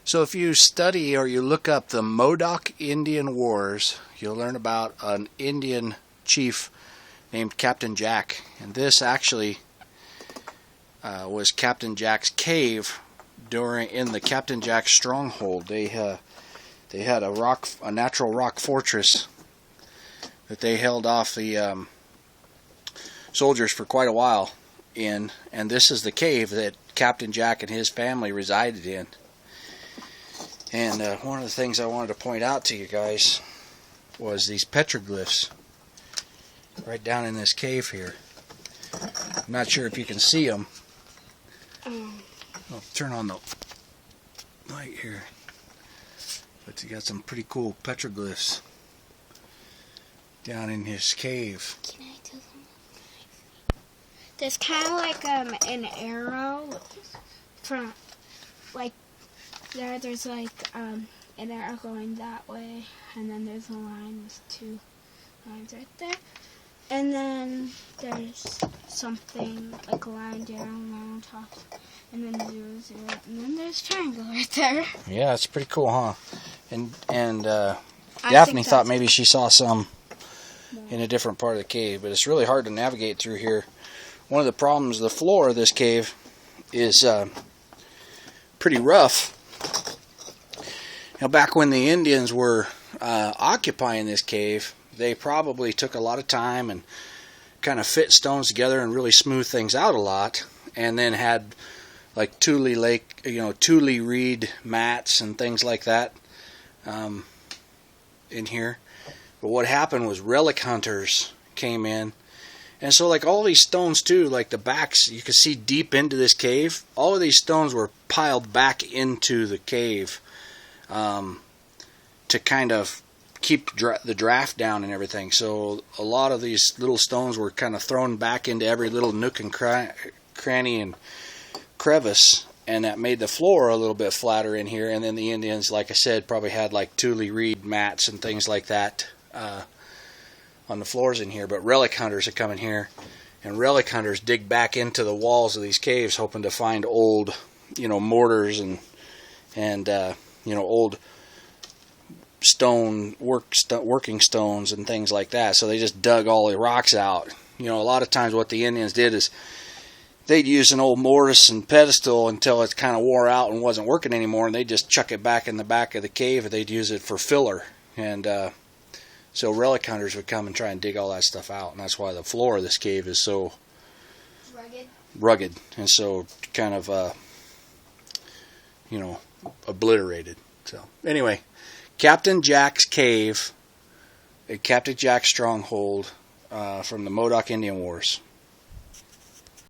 So if you study or you look up the Modoc Indian Wars, you'll learn about an Indian chief named Captain Jack. And this actually was Captain Jack's cave in the Captain Jack stronghold. They had a natural rock fortress that they held off the soldiers for quite a while in, and this is the cave that Captain Jack and his family resided in. And one of the things I wanted to point out to you guys was these petroglyphs right down in this cave here. I'm not sure if you can see them. I'll turn on the light here. But you got some pretty cool petroglyphs down in his cave. Can I do them? There's kind of like an arrow from, like, there's like an arrow going that way, and then there's a line with two lines right there, and then there's something like a line down on top, and then 0, 0, and then there's triangle right there. Yeah, it's pretty cool, huh? And Daphne thought maybe she saw some in a different part of the cave, but it's really hard to navigate through here. One of the problems, the floor of this cave is pretty rough. Now, back when the Indians were occupying this cave, they probably took a lot of time and kind of fit stones together and really smooth things out a lot, and then had like Tule reed mats and things like that in here. But what happened was relic hunters came in, and so like all these stones too, like the backs, you can see deep into this cave. All of these stones were piled back into the cave to kind of keep the draft down and everything. So a lot of these little stones were kind of thrown back into every little nook and cranny and crevice, and that made the floor a little bit flatter in here. And then the Indians, like I said, probably had like Tule reed mats and things like that on the floors in here. But relic hunters would come in here, and relic hunters dig back into the walls of these caves hoping to find old, mortars and old working stones and things like that. So they just dug all the rocks out. A lot of times what the Indians did is they'd use an old mortise and pedestal until it kind of wore out and wasn't working anymore, and they'd just chuck it back in the back of the cave, and they'd use it for filler. And so relic hunters would come and try and dig all that stuff out, and that's why the floor of this cave is so rugged and so kind of obliterated. So anyway, Captain Jack's cave, Captain Jack's stronghold from the Modoc Indian Wars.